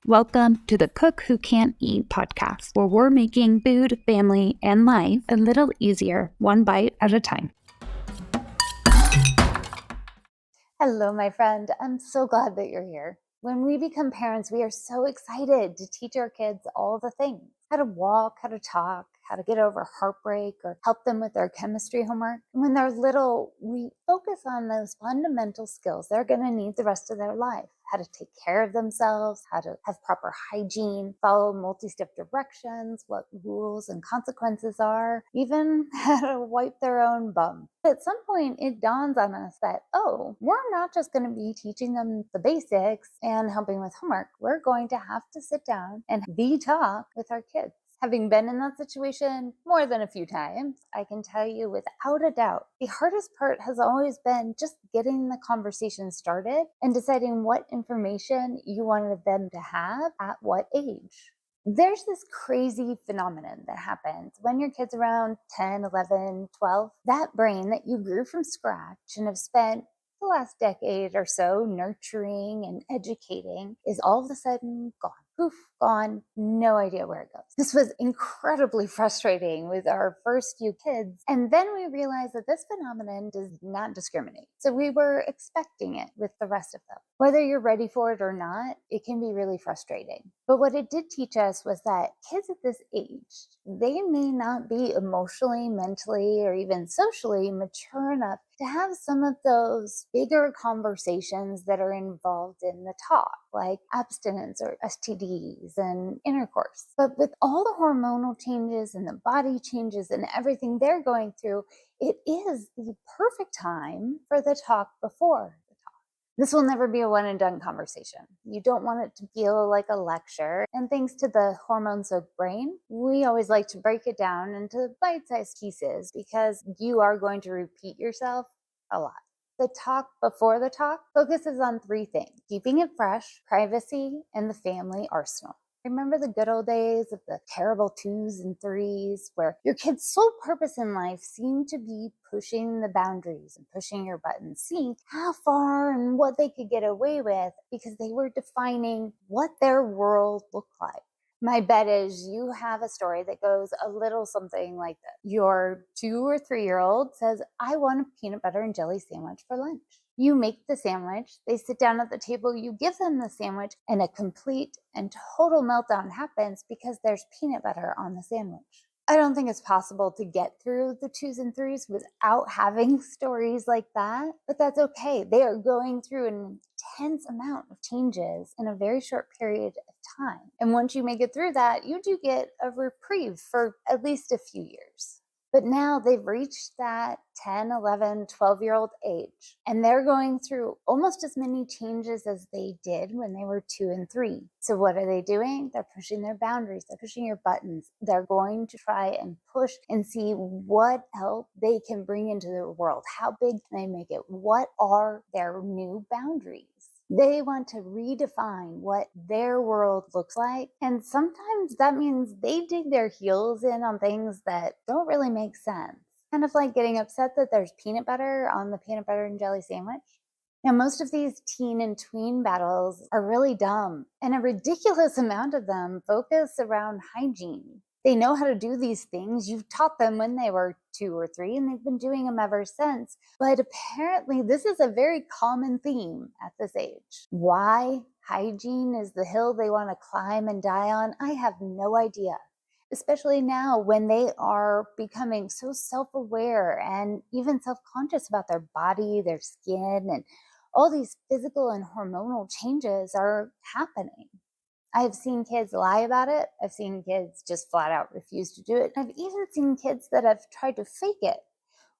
Welcome to the Cook Who Can't Eat podcast, where we're making food, family, and life a little easier, one bite at a time. Hello, my friend. I'm so glad that you're here. When we become parents, we are so excited to teach our kids all the things: how to walk, how to talk, how to get over heartbreak, or help them with their chemistry homework. And when they're little, we focus on those fundamental skills they're going to need the rest of their life: how to take care of themselves, how to have proper hygiene, follow multi-step directions, what rules and consequences are, even how to wipe their own bum. At some point, it dawns on us that, we're not just going to be teaching them the basics and helping with homework. We're going to have to sit down and talk with our kids. Having been in that situation more than a few times, I can tell you without a doubt, the hardest part has always been just getting the conversation started and deciding what information you wanted them to have at what age. There's this crazy phenomenon that happens when your kid's around 10, 11, 12. That brain that you grew from scratch and have spent the last decade or so nurturing and educating is all of a sudden gone. Poof, gone, no idea where it goes. This was incredibly frustrating with our first few kids. And then we realized that this phenomenon does not discriminate. So we were expecting it with the rest of them. Whether you're ready for it or not, it can be really frustrating. But what it did teach us was that kids at this age, they may not be emotionally, mentally, or even socially mature enough to have some of those bigger conversations that are involved in the talk, like abstinence or STDs and intercourse. But with all the hormonal changes and the body changes and everything they're going through, it is the perfect time for the talk before the talk. This will never be a one and done conversation. You don't want it to feel like a lecture. And thanks to the hormone-soaked brain, we always like to break it down into bite-sized pieces because you are going to repeat yourself a lot. The talk before the talk focuses on three things: keeping it fresh, privacy, and the family arsenal. Remember the good old days of the terrible 2s and 3s where your kid's sole purpose in life seemed to be pushing the boundaries and pushing your buttons, seeing how far and what they could get away with because they were defining what their world looked like. My bet is you have a story that goes a little something like this. Your 2 or 3-year-old says, "I want a peanut butter and jelly sandwich for lunch." You make the sandwich, they sit down at the table, you give them the sandwich, and a complete and total meltdown happens because there's peanut butter on the sandwich. I don't think it's possible to get through the 2s and 3s without having stories like that, but that's okay. They are going through an intense amount of changes in a very short period of time. And once you make it through that, you do get a reprieve for at least a few years. But now they've reached that 10, 11, 12-year-old age, and they're going through almost as many changes as they did when they were 2 and 3. So what are they doing? They're pushing their boundaries. They're pushing your buttons. They're going to try and push and see what else they can bring into their world. How big can they make it? What are their new boundaries? They want to redefine what their world looks like. And sometimes that means they dig their heels in on things that don't really make sense. Kind of like getting upset that there's peanut butter on the peanut butter and jelly sandwich. Now, most of these teen and tween battles are really dumb, and a ridiculous amount of them focus around hygiene. They know how to do these things. You've taught them when they were 2 or 3, and they've been doing them ever since. But apparently, this is a very common theme at this age. Why hygiene is the hill they want to climb and die on, I have no idea. Especially now when they are becoming so self-aware and even self-conscious about their body, their skin, and all these physical and hormonal changes are happening. I've seen kids lie about it. I've seen kids just flat out refuse to do it. I've even seen kids that have tried to fake it,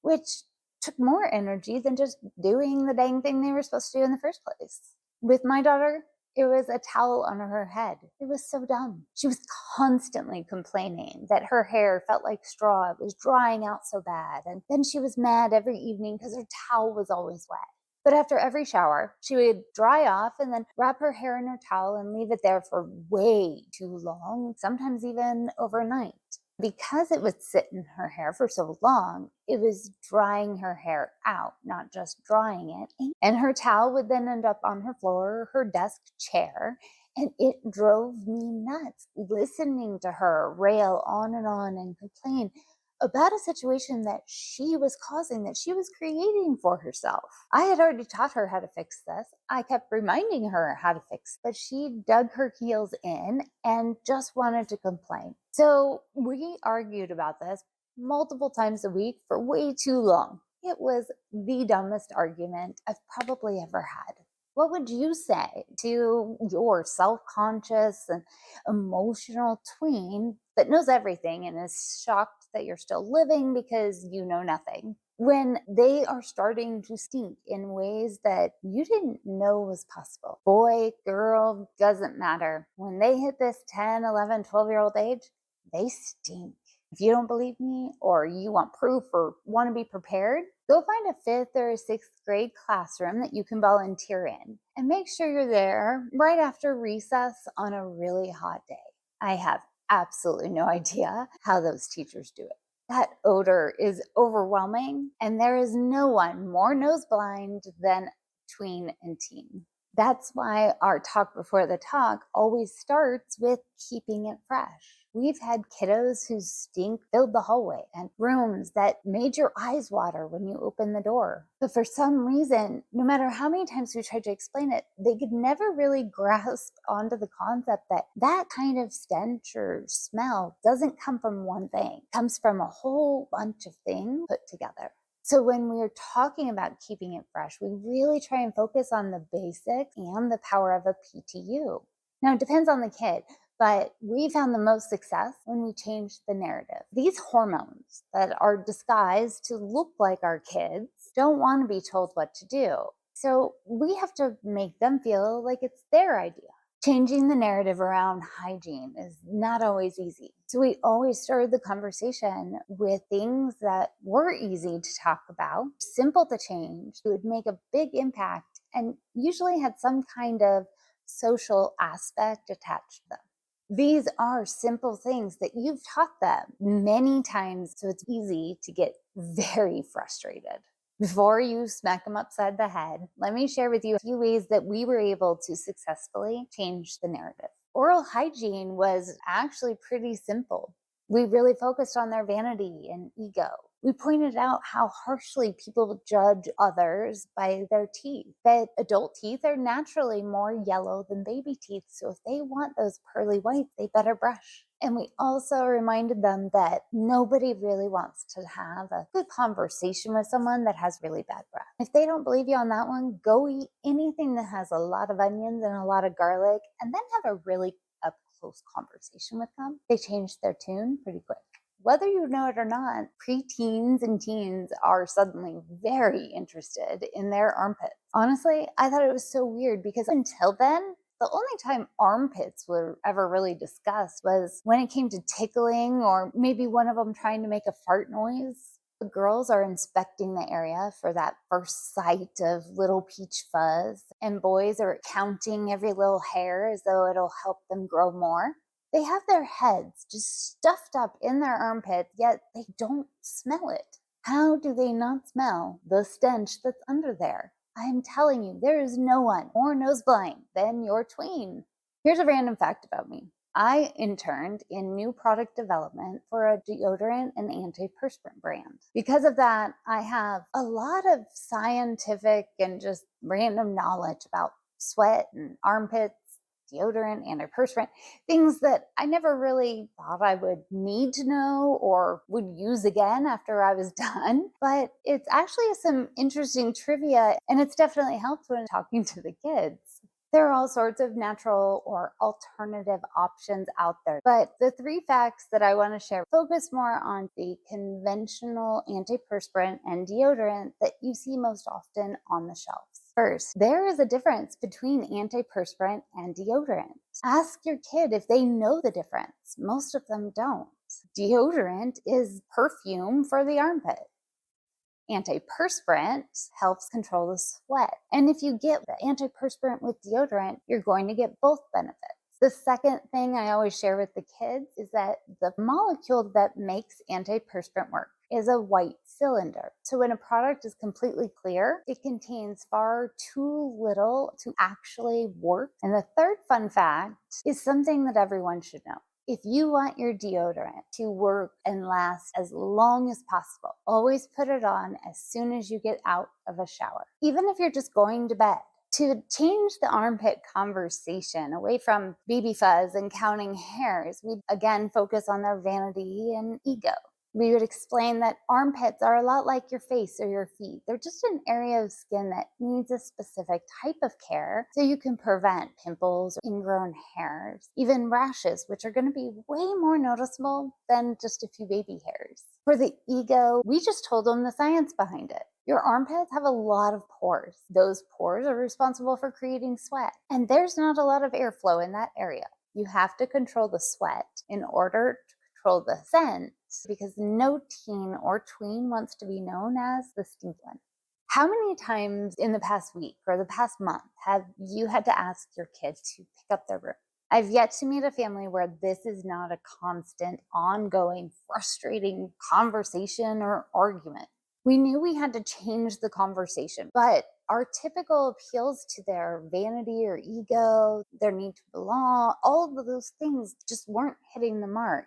which took more energy than just doing the dang thing they were supposed to do in the first place. With my daughter, it was a towel on her head. It was so dumb. She was constantly complaining that her hair felt like straw. It was drying out so bad. And then she was mad every evening because her towel was always wet. But after every shower, she would dry off and then wrap her hair in her towel and leave it there for way too long, sometimes even overnight. Because it would sit in her hair for so long, it was drying her hair out, not just drying it. And her towel would then end up on her floor or her desk chair. And it drove me nuts listening to her rail on and complain about a situation that she was causing, that she was creating for herself. I had already taught her how to fix this. I kept reminding her how to fix, but she dug her heels in and just wanted to complain. So we argued about this multiple times a week for way too long. It was the dumbest argument I've probably ever had. What would you say to your self conscious and emotional tween that knows everything and is shocked that you're still living because you know nothing, when they are starting to stink in ways that you didn't know was possible? Boy, girl, doesn't matter. When they hit this 10, 11, 12-year-old age, they stink. If you don't believe me or you want proof or want to be prepared, go find a fifth or a sixth grade classroom that you can volunteer in and make sure you're there right after recess on a really hot day. I have absolutely no idea how those teachers do it. That odor is overwhelming, and there is no one more nose blind than tween and teen. That's why our talk before the talk always starts with keeping it fresh. We've had kiddos whose stink filled the hallway and rooms that made your eyes water when you opened the door. But for some reason, no matter how many times we tried to explain it, they could never really grasp onto the concept that that kind of stench or smell doesn't come from one thing. It comes from a whole bunch of things put together. So when we're talking about keeping it fresh, we really try and focus on the basics and the power of a PTU. Now, it depends on the kid, but we found the most success when we changed the narrative. These hormones that are disguised to look like our kids don't want to be told what to do. So we have to make them feel like it's their idea. Changing the narrative around hygiene is not always easy. So we always started the conversation with things that were easy to talk about, simple to change, it would make a big impact, and usually had some kind of social aspect attached to them. These are simple things that you've taught them many times, so it's easy to get very frustrated. Before you smack them upside the head, let me share with you a few ways that we were able to successfully change the narrative. Oral hygiene was actually pretty simple. We really focused on their vanity and ego. We pointed out how harshly people judge others by their teeth, that adult teeth are naturally more yellow than baby teeth. So if they want those pearly whites, they better brush. And we also reminded them that nobody really wants to have a good conversation with someone that has really bad breath. If they don't believe you on that one, go eat anything that has a lot of onions and a lot of garlic, and then have a really up close conversation with them. They change their tune pretty quick. Whether you know it or not, preteens and teens are suddenly very interested in their armpits. Honestly, I thought it was so weird because until then, the only time armpits were ever really discussed was when it came to tickling or maybe one of them trying to make a fart noise. The girls are inspecting the area for that first sight of little peach fuzz, and boys are counting every little hair as though it'll help them grow more. They have their heads just stuffed up in their armpits, yet they don't smell it. How do they not smell the stench that's under there? I'm telling you, there is no one more nose blind than your tween. Here's a random fact about me. I interned in new product development for a deodorant and antiperspirant brand. Because of that, I have a lot of scientific and just random knowledge about sweat and armpits, deodorant, antiperspirant, things that I never really thought I would need to know or would use again after I was done. But it's actually some interesting trivia, and it's definitely helped when talking to the kids. There are all sorts of natural or alternative options out there. But the three facts that I want to share focus more on the conventional antiperspirant and deodorant that you see most often on the shelves. First, there is a difference between antiperspirant and deodorant. Ask your kid if they know the difference. Most of them don't. Deodorant is perfume for the armpit. Antiperspirant helps control the sweat. And if you get the antiperspirant with deodorant, you're going to get both benefits. The second thing I always share with the kids is that the molecule that makes antiperspirant work is a white cylinder. So when a product is completely clear, it contains far too little to actually work. And the third fun fact is something that everyone should know. If you want your deodorant to work and last as long as possible, always put it on as soon as you get out of a shower, even if you're just going to bed. To change the armpit conversation away from baby fuzz and counting hairs, we'd again focus on their vanity and ego. We would explain that armpits are a lot like your face or your feet. They're just an area of skin that needs a specific type of care so you can prevent pimples, ingrown hairs, even rashes, which are going to be way more noticeable than just a few baby hairs. For the ego, we just told them the science behind it. Your armpits have a lot of pores. Those pores are responsible for creating sweat, and there's not a lot of airflow in that area. You have to control the sweat in order to control the scent, because no teen or tween wants to be known as the stinky one. How many times in the past week or the past month have you had to ask your kids to pick up their room? I've yet to meet a family where this is not a constant, ongoing, frustrating conversation or argument. We knew we had to change the conversation, but our typical appeals to their vanity or ego, their need to belong, all of those things just weren't hitting the mark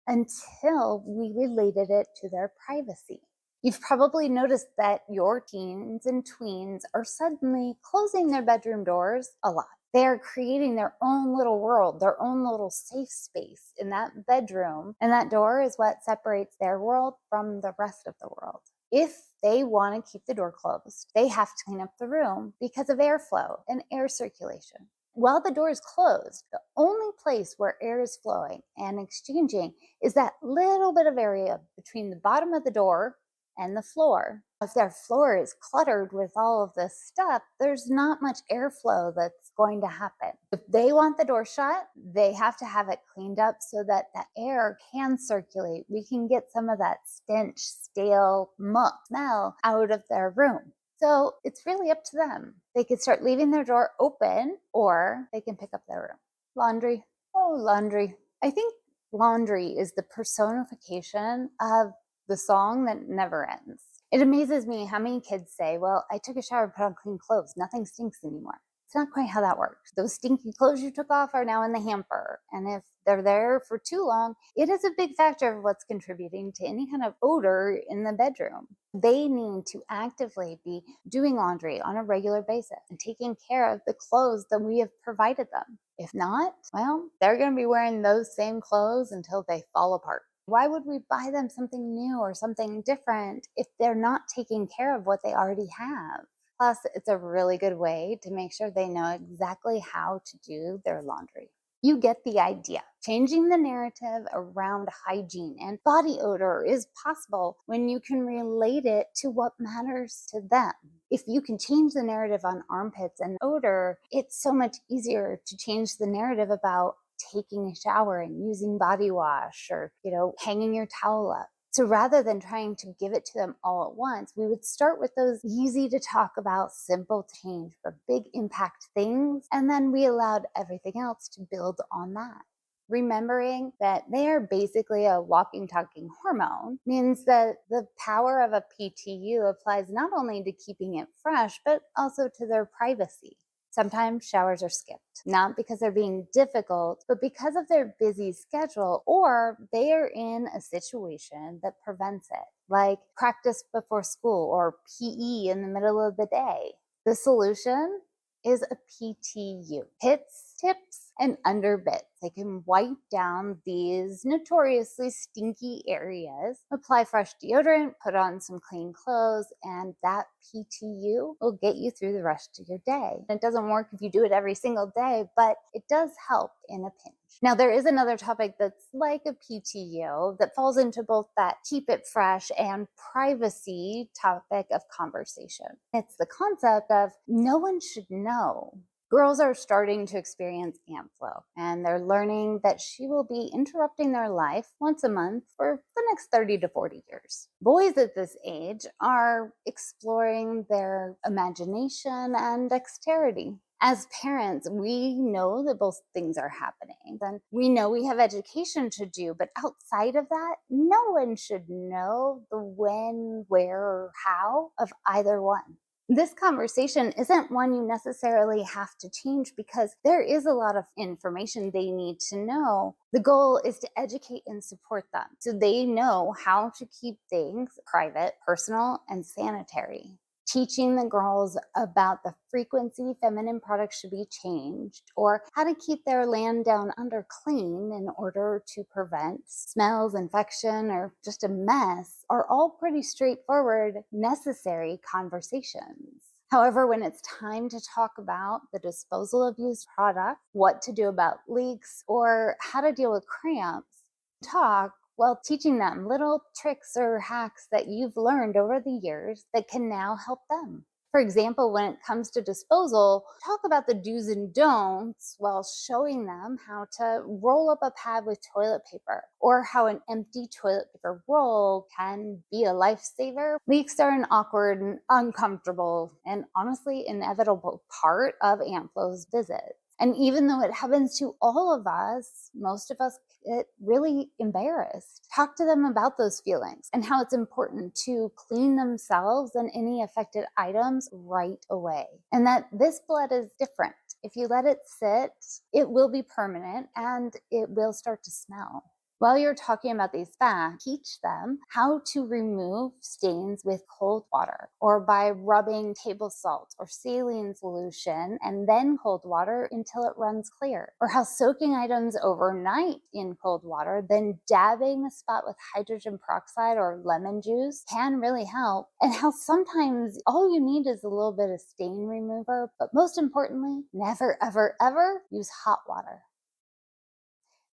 until we related it to their privacy. You've probably noticed that your teens and tweens are suddenly closing their bedroom doors a lot. They are creating their own little world, their own little safe space in that bedroom, and that door is what separates their world from the rest of the world. If they want to keep the door closed, they have to clean up the room because of airflow and air circulation. While the door is closed, the only place where air is flowing and exchanging is that little bit of area between the bottom of the door and the floor. If their floor is cluttered with all of this stuff, there's not much airflow that's going to happen. If they want the door shut, they have to have it cleaned up so that the air can circulate. We can get some of that stench, stale, muck smell out of their room. So it's really up to them. They could start leaving their door open, or they can pick up their room. Laundry. Oh, laundry. I think laundry is the personification of the song that never ends. It amazes me how many kids say, well, I took a shower and put on clean clothes. Nothing stinks anymore. It's not quite how that works. Those stinky clothes you took off are now in the hamper. And if they're there for too long, it is a big factor of what's contributing to any kind of odor in the bedroom. They need to actively be doing laundry on a regular basis and taking care of the clothes that we have provided them. If not, well, they're going to be wearing those same clothes until they fall apart. Why would we buy them something new or something different if they're not taking care of what they already have? Plus, it's a really good way to make sure they know exactly how to do their laundry. You get the idea. Changing the narrative around hygiene and body odor is possible when you can relate it to what matters to them. If you can change the narrative on armpits and odor, it's so much easier to change the narrative about taking a shower and using body wash or, hanging your towel up. So rather than trying to give it to them all at once, we would start with those easy to talk about, simple change, but big impact things. And then we allowed everything else to build on that. Remembering that they are basically a walking, talking hormone means that the power of a PTU applies not only to keeping it fresh, but also to their privacy. Sometimes showers are skipped, not because they're being difficult, but because of their busy schedule, or they are in a situation that prevents it, like practice before school or PE in the middle of the day. The solution is a PTU. Hits, tips, and underbits. They can wipe down these notoriously stinky areas, apply fresh deodorant, put on some clean clothes, and that PTU will get you through the rest of your day. It doesn't work if you do it every single day, but it does help in a pinch. Now, there is another topic that's like a PTU that falls into both that keep it fresh and privacy topic of conversation. It's the concept of no one should know. Girls are starting to experience amp flow, and they're learning that she will be interrupting their life once a month for the next 30 to 40 years. Boys at this age are exploring their imagination and dexterity. As parents, we know that both things are happening. And we know we have education to do, but outside of that, no one should know the when, where, or how of either one. This conversation isn't one you necessarily have to change because there is a lot of information they need to know. The goal is to educate and support them so they know how to keep things private, personal, and sanitary. Teaching the girls about the frequency feminine products should be changed, or how to keep their land down under clean in order to prevent smells, infection, or just a mess, are all pretty straightforward, necessary conversations. However, when it's time to talk about the disposal of used products, what to do about leaks, or how to deal with cramps, talk while teaching them little tricks or hacks that you've learned over the years that can now help them. For example, when it comes to disposal, talk about the do's and don'ts while showing them how to roll up a pad with toilet paper, or how an empty toilet paper roll can be a lifesaver. Leaks are an awkward and uncomfortable and honestly inevitable part of Aunt Flo's visit. And even though it happens to all of us, most of us get really embarrassed. Talk to them about those feelings and how it's important to clean themselves and any affected items right away. And that this blood is different. If you let it sit, it will be permanent and it will start to smell. While you're talking about these facts, teach them how to remove stains with cold water, or by rubbing table salt or saline solution and then cold water until it runs clear, or how soaking items overnight in cold water, then dabbing the spot with hydrogen peroxide or lemon juice can really help, and how sometimes all you need is a little bit of stain remover, but most importantly, never, ever, ever use hot water.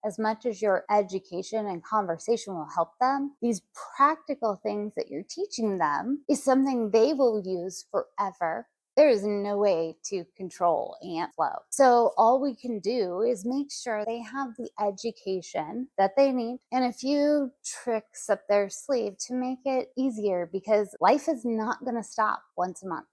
As much as your education and conversation will help them, these practical things that you're teaching them is something they will use forever. There is no way to control Aunt Flo. So all we can do is make sure they have the education that they need and a few tricks up their sleeve to make it easier, because life is not going to stop once a month.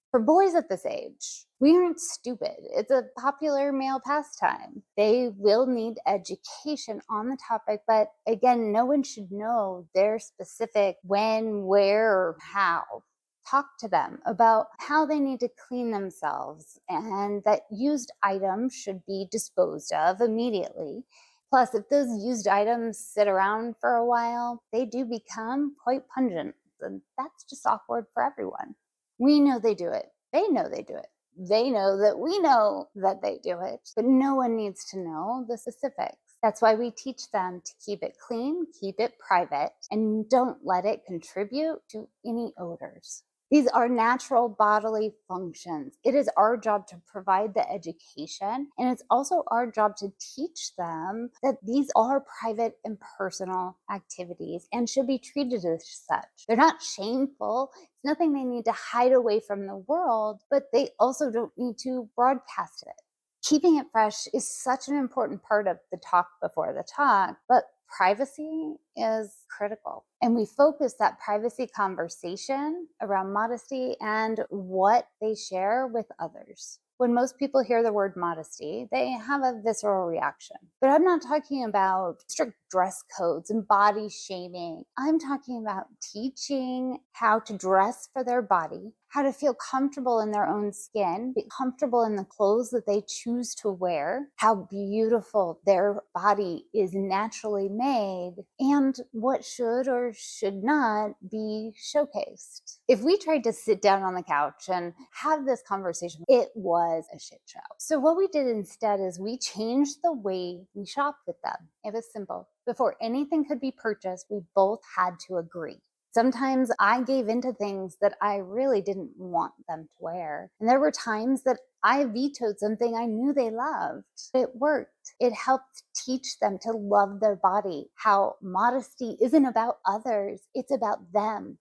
For boys at this age, we aren't stupid. It's a popular male pastime. They will need education on the topic, but again, no one should know their specific when, where, or how. Talk to them about how they need to clean themselves and that used items should be disposed of immediately. Plus, if those used items sit around for a while, they do become quite pungent, and that's just awkward for everyone. We know they do it. They know they do it. They know that we know that they do it, but no one needs to know the specifics. That's why we teach them to keep it clean, keep it private, and don't let it contribute to any odors. These are natural bodily functions. It is our job to provide the education, and it's also our job to teach them that these are private and personal activities and should be treated as such. They're not shameful. It's nothing they need to hide away from the world, but they also don't need to broadcast it. Keeping it fresh is such an important part of the talk before the talk, but privacy is critical. And we focus that privacy conversation around modesty and what they share with others. When most people hear the word modesty, they have a visceral reaction. But I'm not talking about strict dress codes and body shaming. I'm talking about teaching how to dress for their body, how to feel comfortable in their own skin, be comfortable in the clothes that they choose to wear, how beautiful their body is naturally made, and what should or should not be showcased. If we tried to sit down on the couch and have this conversation, it was a shit show. So what we did instead is we changed the way we shopped with them. It was simple. Before anything could be purchased, we both had to agree. Sometimes I gave into things that I really didn't want them to wear. And there were times that I vetoed something I knew they loved. It worked. It helped teach them to love their body, how modesty isn't about others. It's about them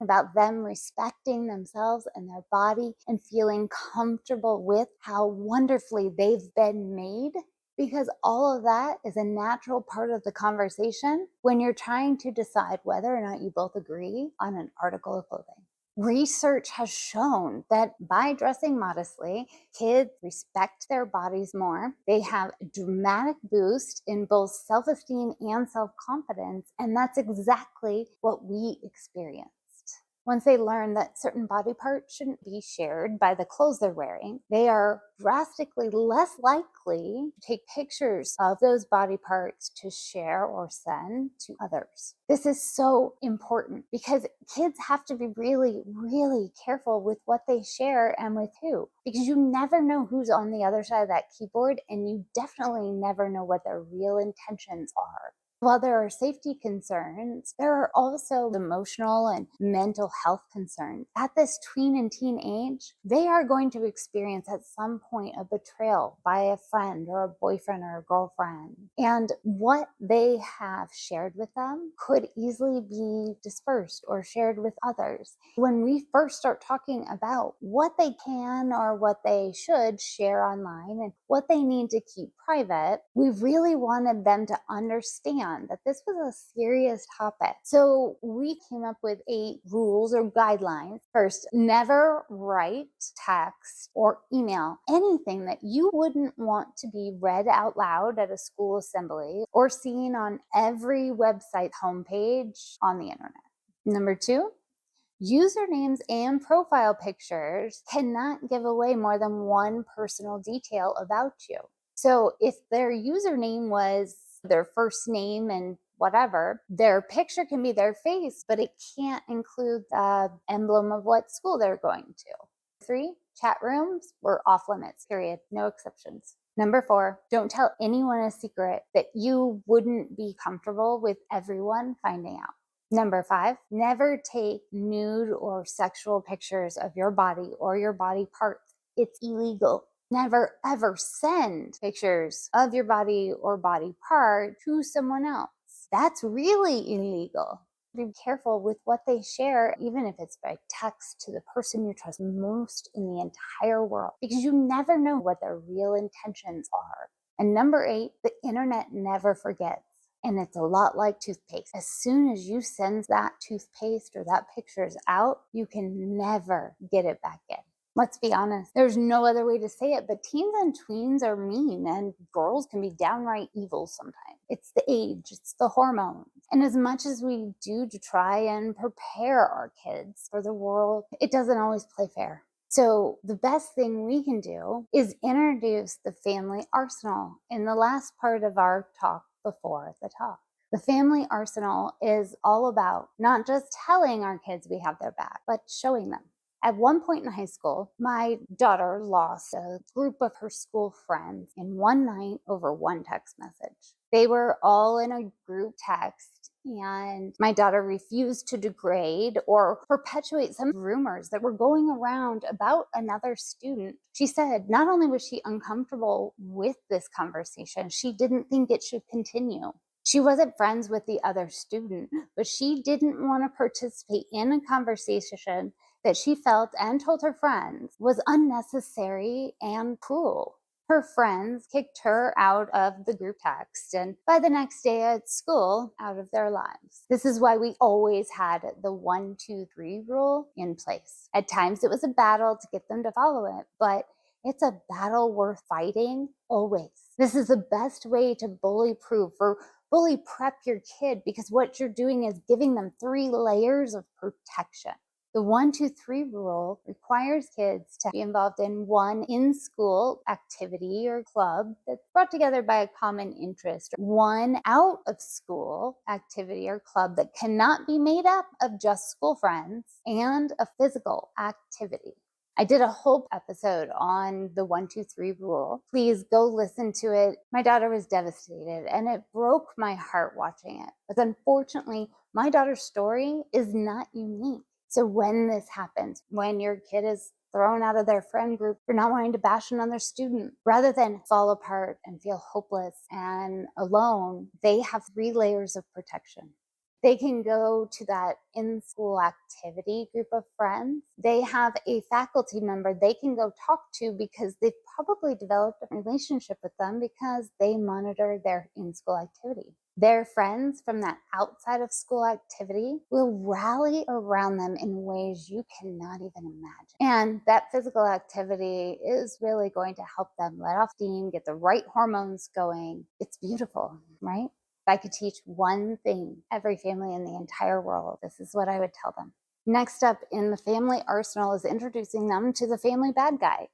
respecting themselves and their body and feeling comfortable with how wonderfully they've been made. Because all of that is a natural part of the conversation when you're trying to decide whether or not you both agree on an article of clothing. Research has shown that by dressing modestly, kids respect their bodies more. They have a dramatic boost in both self esteem and self confidence. And that's exactly what we experienced. Once they learn that certain body parts shouldn't be shared by the clothes they're wearing, they are drastically less likely to take pictures of those body parts to share or send to others. This is so important because kids have to be really, really careful with what they share and with who, because you never know who's on the other side of that keyboard, and you definitely never know what their real intentions are. While there are safety concerns, there are also emotional and mental health concerns. At this tween and teen age, they are going to experience at some point a betrayal by a friend or a boyfriend or a girlfriend. And what they have shared with them could easily be dispersed or shared with others. When we first start talking about what they can or what they should share online and what they need to keep private, we really wanted them to understand that this was a serious topic. So we came up with 8 rules or guidelines. First, never write, text, or email anything that you wouldn't want to be read out loud at a school assembly or seen on every website homepage on the internet. Number 2, usernames and profile pictures cannot give away more than one personal detail about you. So if their username was their first name and whatever, their picture can be their face, but it can't include the emblem of what school they're going to. 3, chat rooms were off limits, period, no exceptions. Number 4, don't tell anyone a secret that you wouldn't be comfortable with everyone finding out. Number 5, never take nude or sexual pictures of your body or your body parts. It's illegal. Never ever send pictures of your body or body part to someone else. That's really illegal. Be careful with what they share, even if it's by text to the person you trust most in the entire world, because you never know what their real intentions are. And number 8, the internet never forgets. And it's a lot like toothpaste. As soon as you send that toothpaste or that pictures out, you can never get it back in. Let's be honest, there's no other way to say it, but teens and tweens are mean, and girls can be downright evil sometimes. It's the age, it's the hormones. And as much as we do to try and prepare our kids for the world, it doesn't always play fair. So the best thing we can do is introduce the family arsenal in the last part of our talk before the talk. The family arsenal is all about not just telling our kids we have their back, but showing them. At one point in high school, my daughter lost a group of her school friends in one night over one text message. They were all in a group text, and my daughter refused to degrade or perpetuate some rumors that were going around about another student. She said not only was she uncomfortable with this conversation, she didn't think it should continue. She wasn't friends with the other student, but she didn't want to participate in a conversation that she felt and told her friends was unnecessary and cruel. Her friends kicked her out of the group text, and by the next day at school, out of their lives. This is why we always had the 1, 2, 3 rule in place. At times it was a battle to get them to follow it, but it's a battle worth fighting always. This is the best way to bully proof or bully prep your kid, because what you're doing is giving them 3 layers of protection. The 1, 2, 3 rule requires kids to be involved in one in-school activity or club that's brought together by a common interest, one out-of-school activity or club that cannot be made up of just school friends, and a physical activity. I did a whole episode on the 1, 2, 3 rule. Please go listen to it. My daughter was devastated, and it broke my heart watching it. But unfortunately, my daughter's story is not unique. So when this happens, when your kid is thrown out of their friend group for not wanting to bash another student, rather than fall apart and feel hopeless and alone, they have 3 layers of protection. They can go to that in-school activity group of friends. They have a faculty member they can go talk to because they've probably developed a relationship with them because they monitor their in-school activity. Their friends from that outside of school activity will rally around them in ways you cannot even imagine. And that physical activity is really going to help them let off steam, get the right hormones going. It's beautiful, right? If I could teach one thing every family in the entire world, this is what I would tell them. Next up in the family arsenal is introducing them to the family bad guy,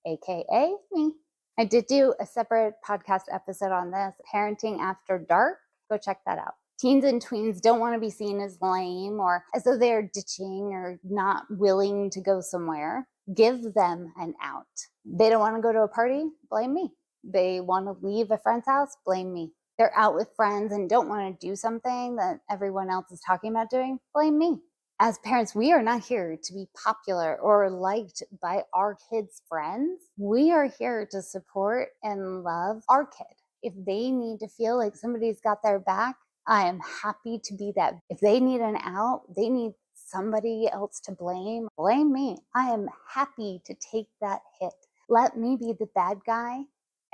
AKA me. I did do a separate podcast episode on this, Parenting After Dark. Go check that out. Teens and tweens don't want to be seen as lame or as though they're ditching or not willing to go somewhere. Give them an out. They don't want to go to a party? Blame me. They want to leave a friend's house? Blame me. They're out with friends and don't want to do something that everyone else is talking about doing? Blame me. As parents, we are not here to be popular or liked by our kids' friends. We are here to support and love our kid. If they need to feel like somebody's got their back, I am happy to be that. If they need an out, they need somebody else to blame, blame me. I am happy to take that hit. Let me be the bad guy.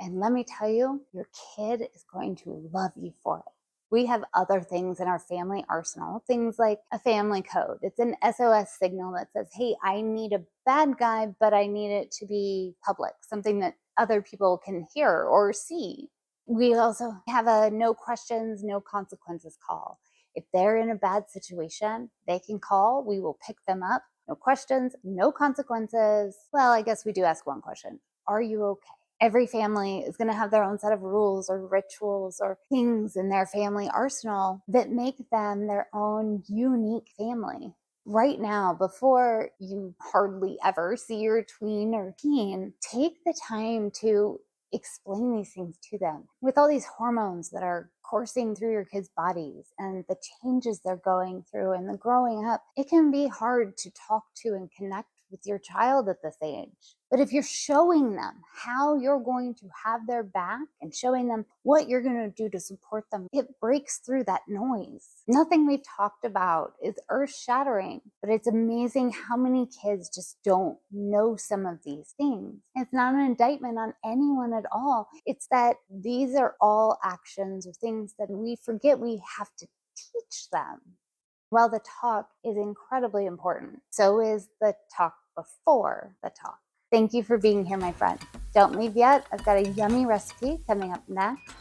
And let me tell you, your kid is going to love you for it. We have other things in our family arsenal, things like a family code. It's an SOS signal that says, hey, I need a bad guy, but I need it to be public, something that other people can hear or see. We also have a no questions, no consequences call. If they're in a bad situation, they can call. We will pick them up. No questions, no consequences. Well, I guess we do ask one question. Are you okay? Every family is going to have their own set of rules or rituals or things in their family arsenal that make them their own unique family. Right now, before you hardly ever see your tween or teen, take the time to explain these things to them. With all these hormones that are coursing through your kids' bodies and the changes they're going through and the growing up, it can be hard to talk to and connect with your child at this age. But if you're showing them how you're going to have their back and showing them what you're going to do to support them, it breaks through that noise. Nothing we've talked about is earth-shattering, but it's amazing how many kids just don't know some of these things. It's not an indictment on anyone at all. It's that these are all actions or things that we forget we have to teach them. Well, the talk is incredibly important. So is the talk before the talk. Thank you for being here, my friend. Don't leave yet. I've got a yummy recipe coming up next.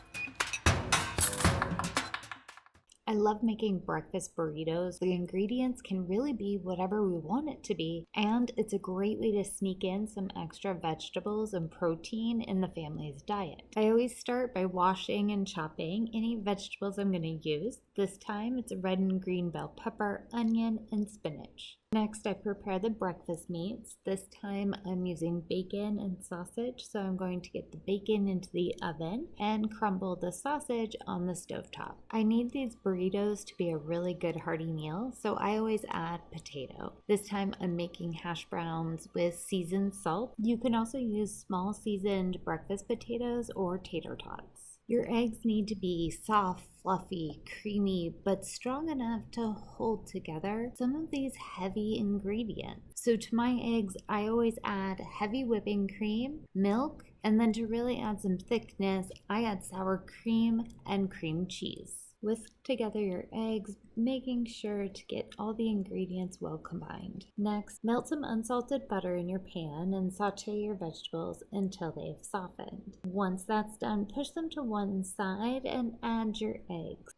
I love making breakfast burritos. The ingredients can really be whatever we want it to be, and it's a great way to sneak in some extra vegetables and protein in the family's diet. I always start by washing and chopping any vegetables I'm going to use. This time it's a red and green bell pepper, onion, and spinach. Next, I prepare the breakfast meats. This time I'm using bacon and sausage, so I'm going to get the bacon into the oven and crumble the sausage on the stovetop. I need these burritos to be a really good hearty meal, so I always add potato. This time I'm making hash browns with seasoned salt. You can also use small seasoned breakfast potatoes or tater tots. Your eggs need to be soft, fluffy, creamy, but strong enough to hold together some of these heavy ingredients. So to my eggs, I always add heavy whipping cream, milk, and then to really add some thickness, I add sour cream and cream cheese. Whisk together your eggs, making sure to get all the ingredients well combined. Next, melt some unsalted butter in your pan and saute your vegetables until they've softened. Once that's done, push them to one side and add your eggs.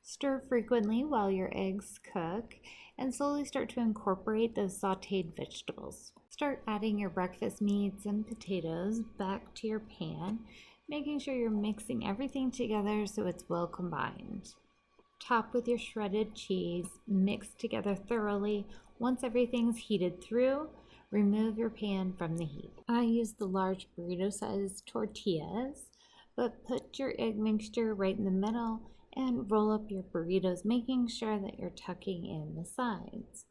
Stir frequently while your eggs cook and slowly start to incorporate those sauteed vegetables. Start adding your breakfast meats and potatoes back to your pan, making sure you're mixing everything together so it's well combined. Top with your shredded cheese, mix together thoroughly. Once everything's heated through, remove your pan from the heat. I use the large burrito-sized tortillas, but put your egg mixture right in the middle and roll up your burritos, making sure that you're tucking in the sides.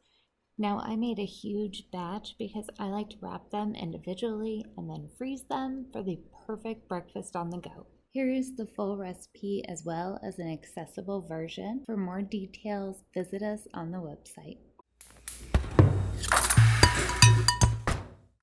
Now, I made a huge batch because I like to wrap them individually and then freeze them for the perfect breakfast on the go. Here is the full recipe as well as an accessible version. For more details, visit us on the website.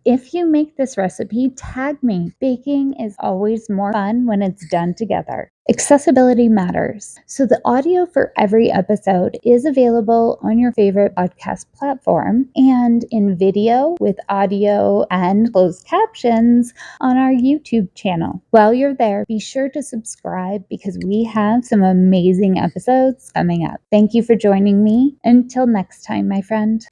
If you make this recipe, tag me. Baking is always more fun when it's done together. Accessibility matters. So the audio for every episode is available on your favorite podcast platform and in video with audio and closed captions on our YouTube channel. While you're there, be sure to subscribe because we have some amazing episodes coming up. Thank you for joining me. Until next time, my friend.